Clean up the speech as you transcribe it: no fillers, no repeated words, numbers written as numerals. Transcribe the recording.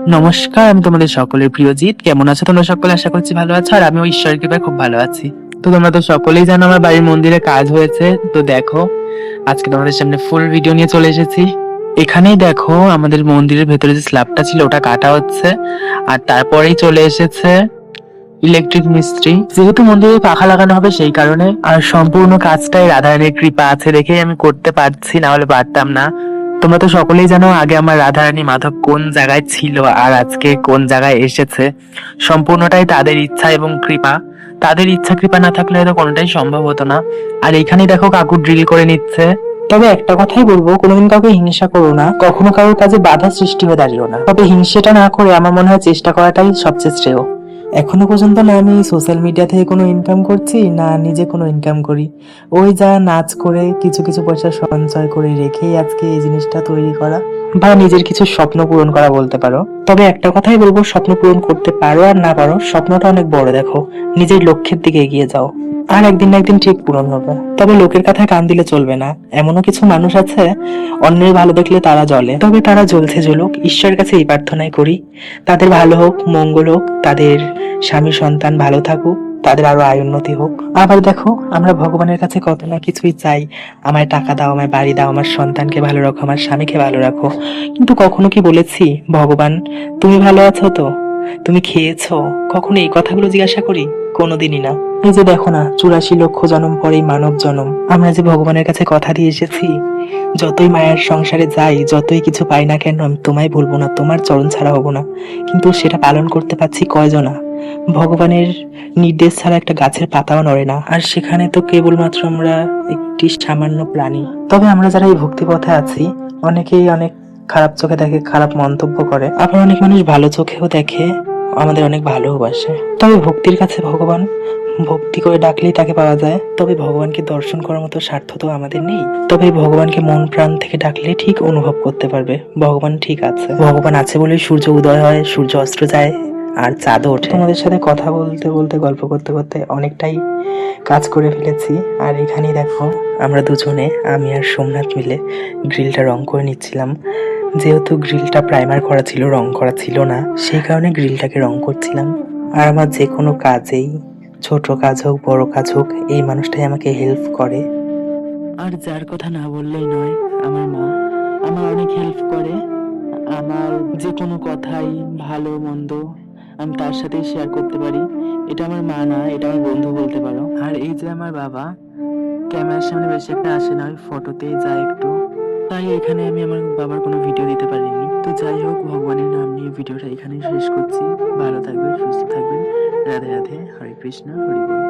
নমস্কার, আমি তোমাদের সকলের প্রিয় জিৎ। কেমন আছো তোমরা সকলে? আশা করছি ভালো আছো, আর আমিও ঈশ্বরের কৃপায় খুব ভালো আছি। তো তোমরা তো সকলেই জানো আমার বাড়ির মন্দিরে কাজ হয়েছে। তো দেখো, আজকে তোমাদের সামনে ফুল ভিডিও নিয়ে চলে এসেছি। এখানেই দেখো, আমাদের মন্দিরের ভেতরে যে স্ল্যাবটা ছিল ওটা কাটা হচ্ছে, আর তারপরেই চলে এসেছে ইলেকট্রিক মিস্ত্রি। যেহেতু মন্দিরে পাখা লাগানো হবে সেই কারণে, আর সম্পূর্ণ কাজটাই রাধারানীর কৃপা আছে দেখেই আমি করতে পারছি, না হলে পারতাম না। তোমরা তো সকলেই জানো আগে আমার রাধারানী মাধব কোন জায়গায় ছিল আর আজকে কোন জায়গায় এসেছে। সম্পূর্ণটাই তাদের ইচ্ছা এবং কৃপা। তাদের ইচ্ছা কৃপা না থাকলে হয়তো কোনোটাই সম্ভব হতো না। আর এইখানেই দেখো কাকু ড্রিল করে নিচ্ছে। তবে একটা কথাই বলবো, কোনোদিন কাউকে হিংসা করো না, কখনো কারোর কাজে বাধা সৃষ্টি হয়ে দাঁড়িও না। তবে হিংসেটা না করে আমার মনে হয় চেষ্টা করাটাই সবচেয়ে শ্রেয়। এখনো পর্যন্ত না আমি সোশ্যাল মিডিয়া থেকে কোনো ইনকাম করছি, না নিজে কোনো ইনকাম করি। ওই যা নাচ করে কিছু কিছু পয়সা সঞ্চয় করে রেখেই আজকে এই জিনিসটা তৈরি করা, বা নিজের কিছু স্বপ্ন পূরণ করা বলতে পারো। তবে একটা কথাই বলবো, স্বপ্ন পূরণ করতে পারো আর না পারো, স্বপ্নটা অনেক বড় দেখো, নিজের লক্ষ্যের দিকে এগিয়ে যাও, আর একদিন না একদিন ঠিক পূরণ হবে। তবে লোকের কথায় কান দিলে চলবে না। এমনও কিছু মানুষ আছে, অন্যের ভালো দেখলে তারা জ্বলে। তবে তারা জ্বলছে জ্বলুক, ঈশ্বরের কাছে এই প্রার্থনাই করি, তাদের ভালো হোক, মঙ্গল হোক, তাদের স্বামী সন্তান ভালো থাকুক, তাদের আরো আয় উন্নতি হোক। আবার দেখো, আমরা ভগবানের কাছে কত না কিছুই চাই, আমায় টাকা দাও, আমায় বাড়ি দাও, আমার সন্তানকে ভালো রাখো, আমার স্বামীকে ভালো রাখো। কিন্তু কখনো কি বলেছি, ভগবান তুমি ভালো আছো তো, তুমি খেয়েছো? কখনো এই কথাগুলো জিজ্ঞাসা করি? কোনোদিনই না। এই যে দেখো না, 84 লক্ষ জন্ম পরেই মানব জন্ম। আমরা যে ভগবানের কাছে কথা দিয়ে এসেছি, যতই মায়ের সংসারে যাই, যতই কিছু পাই না কেন, আমি তোমায় ভুলবো না, তোমার চরণ ছাড়া হবো না। কিন্তু সেটা পালন করতে পারছি কয়জনা? ভগবানের নির্দেশ ছাড়া একটা গাছের পাতাও নড়ে না, আর সেখানে তো কেবলমাত্র আমরা একটি সামান্য প্রাণী। তবে আমরা যারা এই ভক্তি পথে আছি, অনেকেই অনেক খারাপ চোখে দেখে, খারাপ মন্তব্য করে, আবার অনেক মানুষ ভালো চোখেও দেখে, আমাদের অনেক ভালোবাসে। তবে ভক্তির কাছে ভগবান, ভক্তি করে ডাকলেই তাকে পাওয়া যায়। তবে ভগবানকে দর্শন করার মতো স্বার্থ তো আমাদের নেই। তবে ভগবানকে মন প্রাণ থেকে ডাকলে ঠিক অনুভব করতে পারবে ভগবান ঠিক আছে। ভগবান আছে বলেই সূর্য উদয় হয়, সূর্য অস্ত যায়, আর চাঁদও ওঠে। তোমাদের সাথে কথা বলতে বলতে, গল্প করতে করতে অনেকটাই কাজ করে ফেলেছি। আর এখানেই দেখো, আমরা দুজনে, আমি আর সোমনাথ মিলে গ্রিলটা রং করে নিচ্ছিলাম। যেহেতু গ্রিলটা প্রাইমার করা ছিল, রং করা ছিল না, সেই কারণে গ্রিলটাকে রং করছিলাম। আর আমার যে কোনো কাজেই, ছোট কাজ হোক বড় কাজ হোক, এই মানুষটাই আমাকে হেল্প করে। আর যার কথা না বললেই নয়, আমার মা আমার অনেক হেল্প করে। আমার যে কোনো কথাই, ভালো মন্দ, আমি তার সাথেই শেয়ার করতে পারি। এটা আমার মা না, এটা আমার বন্ধু বলতে পারো। আর এই যে আমার বাবা, ক্যামেরার সামনে বেশি একটা আসে না, ওই ফটোতেই যায় একটু, তাই এখানে আমি আমার বাবার কোনো ভিডিও দিতে পারিনি। তো যাই হোক, ভগবানের নাম নিয়ে ভিডিওটা এখানেই শেষ করছি। ভালো থাকবেন, সুস্থ থাকবেন। রাধে রাধে, হরে কৃষ্ণ, হরি বল।